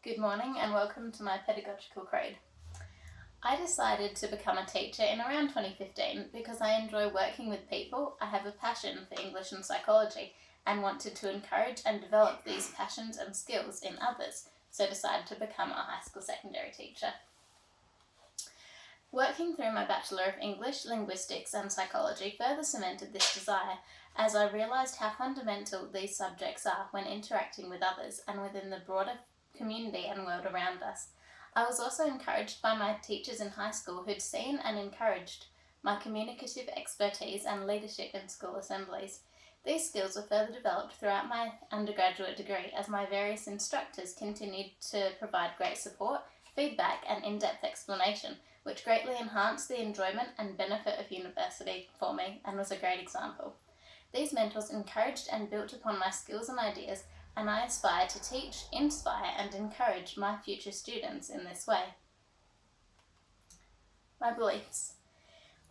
Good morning and welcome to my Pedagogical Creed. I decided to become a teacher in around 2015 because I enjoy working with people, I have a passion for English and psychology, and wanted to encourage and develop these passions and skills in others, so decided to become a high school secondary teacher. Working through my Bachelor of English, Linguistics and Psychology further cemented this desire as I realised how fundamental these subjects are when interacting with others and within the broader community and world around us. I was also encouraged by my teachers in high school who'd seen and encouraged my communicative expertise and leadership in school assemblies. These skills were further developed throughout my undergraduate degree as my various instructors continued to provide great support, feedback and in-depth explanation, which greatly enhanced the enjoyment and benefit of university for me and was a great example. These mentors encouraged and built upon my skills and ideas, and I aspire to teach, inspire and encourage my future students in this way. My beliefs.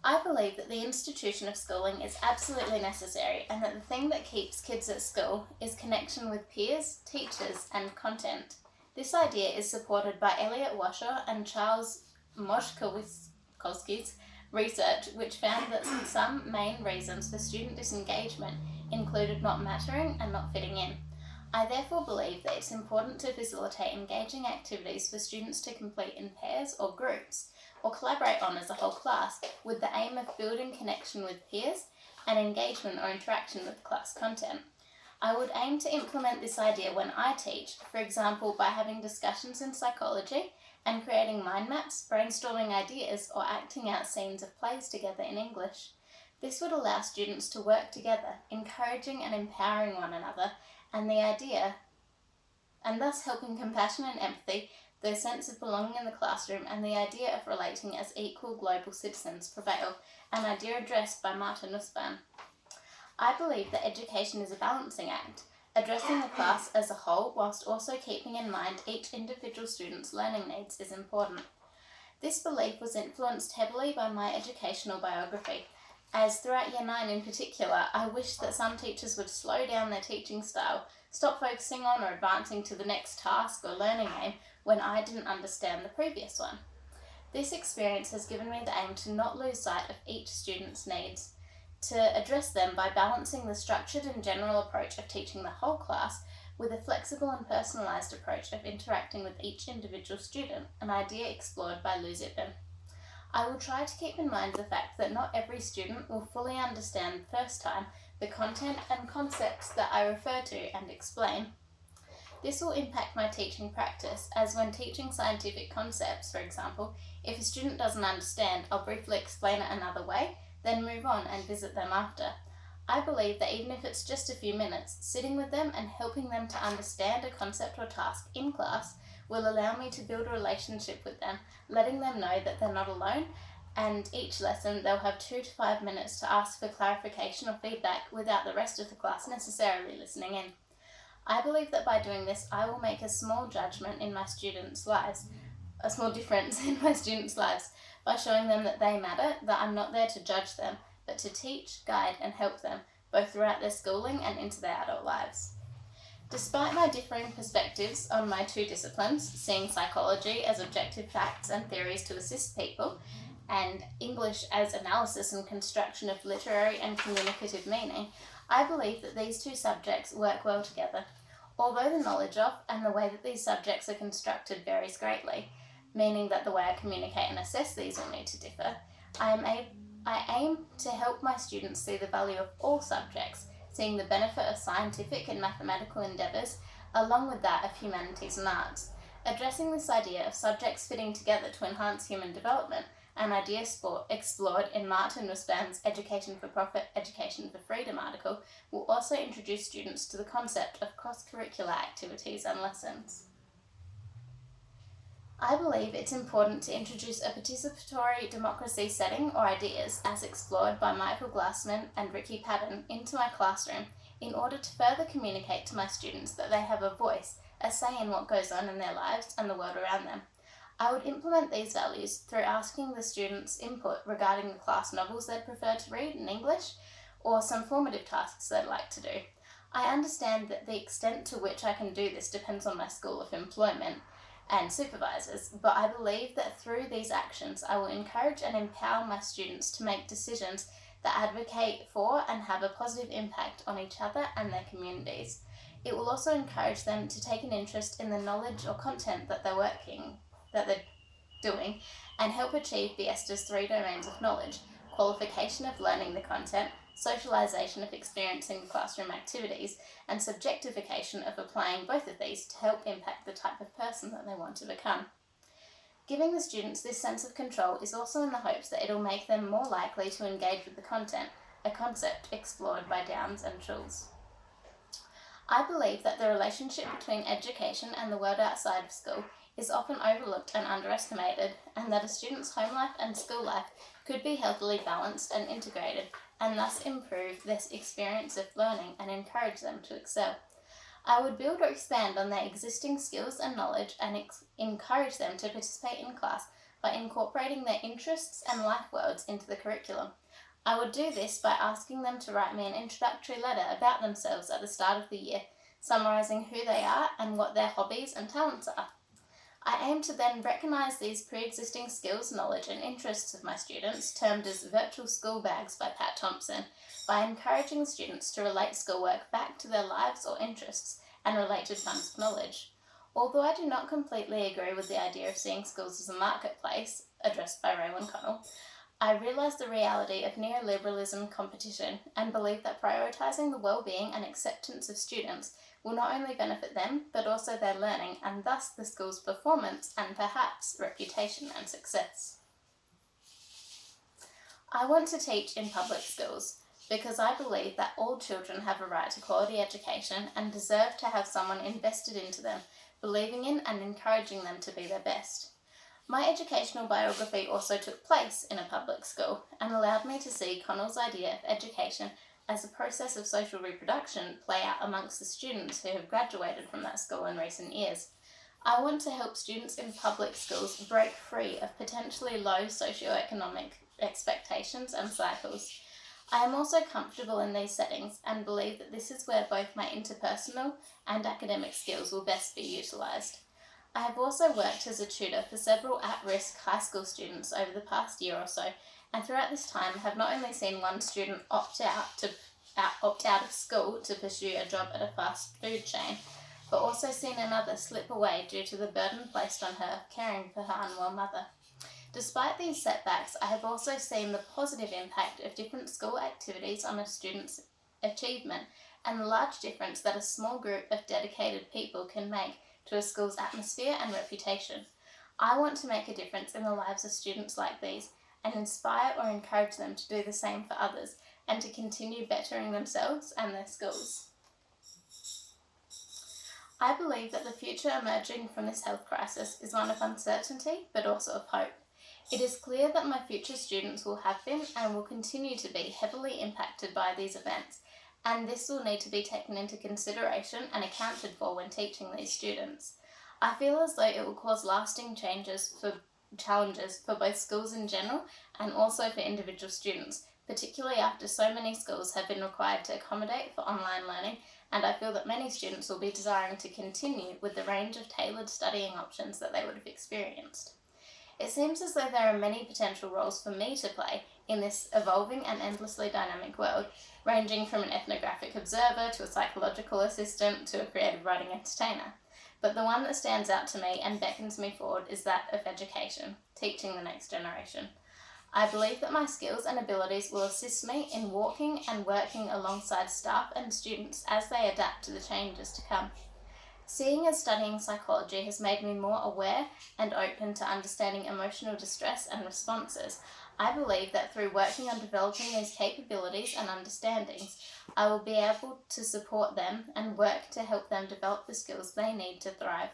I believe that the institution of schooling is absolutely necessary and that the thing that keeps kids at school is connection with peers, teachers and content. This idea is supported by Elliot Washer and Charles Moshkowski's research, which found that some main reasons for student disengagement included not mattering and not fitting in. I therefore believe that it's important to facilitate engaging activities for students to complete in pairs or groups, or collaborate on as a whole class, with the aim of building connection with peers and engagement or interaction with class content. I would aim to implement this idea when I teach, for example by having discussions in psychology and creating mind maps, brainstorming ideas or acting out scenes of plays together in English. This would allow students to work together, encouraging and empowering one another, and thus helping compassion and empathy, the sense of belonging in the classroom and the idea of relating as equal global citizens prevail, an idea addressed by Martin Nussbaum. I believe that education is a balancing act, addressing the class as a whole whilst also keeping in mind each individual student's learning needs is important. This belief was influenced heavily by my educational biography, as throughout Year 9 in particular, I wished that some teachers would slow down their teaching style, stop focusing on or advancing to the next task or learning aim when I didn't understand the previous one. This experience has given me the aim to not lose sight of each student's needs, to address them by balancing the structured and general approach of teaching the whole class with a flexible and personalised approach of interacting with each individual student, an idea explored by Lou Zipman. I will try to keep in mind the fact that not every student will fully understand the first time the content and concepts that I refer to and explain. This will impact my teaching practice, as when teaching scientific concepts, for example, if a student doesn't understand, I'll briefly explain it another way, then move on and visit them after. I believe that even if it's just a few minutes, sitting with them and helping them to understand a concept or task in class will allow me to build a relationship with them, letting them know that they're not alone, and each lesson they'll have 2 to 5 minutes to ask for clarification or feedback without the rest of the class necessarily listening in. I believe that by doing this, I will make a small difference in my students' lives, by showing them that they matter, that I'm not there to judge them, but to teach, guide and help them, both throughout their schooling and into their adult lives. Despite my differing perspectives on my two disciplines, seeing psychology as objective facts and theories to assist people, and English as analysis and construction of literary and communicative meaning, I believe that these two subjects work well together. Although the knowledge of and the way that these subjects are constructed varies greatly, meaning that the way I communicate and assess these will need to differ, I aim to help my students see the value of all subjects, seeing the benefit of scientific and mathematical endeavours, along with that of humanities and arts. Addressing this idea of subjects fitting together to enhance human development, an idea explored in Martin Nussbaum's Education for Profit, Education for Freedom article, will also introduce students to the concept of cross-curricular activities and lessons. I believe it's important to introduce a participatory democracy setting or ideas, as explored by Michael Glassman and Ricky Padden, into my classroom in order to further communicate to my students that they have a voice, a say in what goes on in their lives and the world around them. I would implement these values through asking the students' input regarding the class novels they'd prefer to read in English, or some formative tasks they'd like to do. I understand that the extent to which I can do this depends on my school of employment, and supervisors, but I believe that through these actions I will encourage and empower my students to make decisions that advocate for and have a positive impact on each other and their communities. It will also encourage them to take an interest in the knowledge or content that they're doing, and help achieve Biesta's 3 domains of knowledge: qualification of learning the content, socialisation of experiencing the classroom activities, and subjectification of applying both of these to help impact the type of person that they want to become. Giving the students this sense of control is also in the hopes that it'll make them more likely to engage with the content, a concept explored by Downes and Schulz. I believe that the relationship between education and the world outside of school is often overlooked and underestimated, and that a student's home life and school life could be healthily balanced and integrated, and thus improve their experience of learning and encourage them to excel. I would build or expand on their existing skills and knowledge and encourage them to participate in class by incorporating their interests and life worlds into the curriculum. I would do this by asking them to write me an introductory letter about themselves at the start of the year, summarising who they are and what their hobbies and talents are. I aim to then recognise these pre-existing skills, knowledge and interests of my students, termed as virtual school bags by Pat Thompson, by encouraging students to relate schoolwork back to their lives or interests and related funds of knowledge. Although I do not completely agree with the idea of seeing schools as a marketplace, addressed by Raywin Connell, I realise the reality of neoliberalism competition and believe that prioritising the well-being and acceptance of students will not only benefit them, but also their learning and thus the school's performance and perhaps reputation and success. I want to teach in public schools because I believe that all children have a right to quality education and deserve to have someone invested into them, believing in and encouraging them to be their best. My educational biography also took place in a public school and allowed me to see Connell's idea of education as a process of social reproduction play out amongst the students who have graduated from that school in recent years. I want to help students in public schools break free of potentially low socioeconomic expectations and cycles. I am also comfortable in these settings and believe that this is where both my interpersonal and academic skills will best be utilised. I have also worked as a tutor for several at-risk high school students over the past year or so, and throughout this time have not only seen one student opt out of school to pursue a job at a fast food chain, but also seen another slip away due to the burden placed on her of caring for her unwell mother. Despite these setbacks, I have also seen the positive impact of different school activities on a student's achievement and the large difference that a small group of dedicated people can make to a school's atmosphere and reputation. I want to make a difference in the lives of students like these and inspire or encourage them to do the same for others and to continue bettering themselves and their schools. I believe that the future emerging from this health crisis is one of uncertainty but also of hope. It is clear that my future students will have been and will continue to be heavily impacted by these events, and this will need to be taken into consideration and accounted for when teaching these students. I feel as though it will cause lasting challenges for both schools in general and also for individual students, particularly after so many schools have been required to accommodate for online learning, and I feel that many students will be desiring to continue with the range of tailored studying options that they would have experienced. It seems as though there are many potential roles for me to play in this evolving and endlessly dynamic world, ranging from an ethnographic observer to a psychological assistant to a creative writing entertainer. But the one that stands out to me and beckons me forward is that of education, teaching the next generation. I believe that my skills and abilities will assist me in walking and working alongside staff and students as they adapt to the changes to come. Seeing as studying psychology has made me more aware and open to understanding emotional distress and responses, I believe that through working on developing these capabilities and understandings, I will be able to support them and work to help them develop the skills they need to thrive.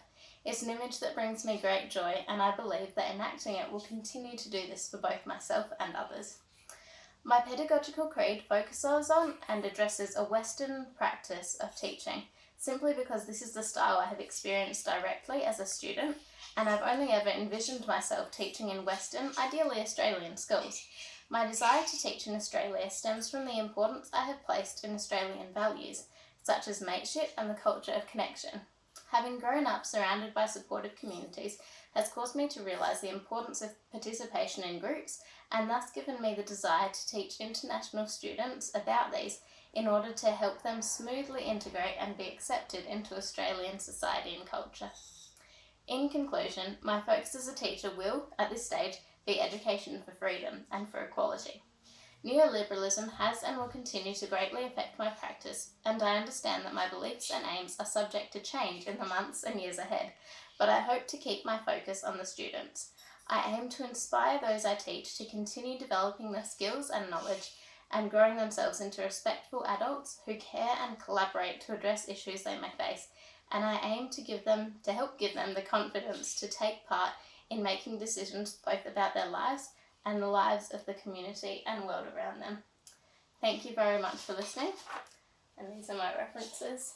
It's an image that brings me great joy, and I believe that enacting it will continue to do this for both myself and others. My Pedagogical Creed focuses on and addresses a Western practice of teaching, simply because this is the style I have experienced directly as a student, and I've only ever envisioned myself teaching in Western, ideally Australian schools. My desire to teach in Australia stems from the importance I have placed in Australian values, such as mateship and the culture of connection. Having grown up surrounded by supportive communities has caused me to realise the importance of participation in groups, and thus given me the desire to teach international students about these in order to help them smoothly integrate and be accepted into Australian society and culture. In conclusion, my focus as a teacher will, at this stage, be education for freedom and for equality. Neoliberalism has and will continue to greatly affect my practice, and I understand that my beliefs and aims are subject to change in the months and years ahead, but I hope to keep my focus on the students. I aim to inspire those I teach to continue developing their skills and knowledge and growing themselves into respectful adults who care and collaborate to address issues they may face, and I aim to help give them the confidence to take part in making decisions both about their lives and the lives of the community and world around them. Thank you very much for listening, and these are my references.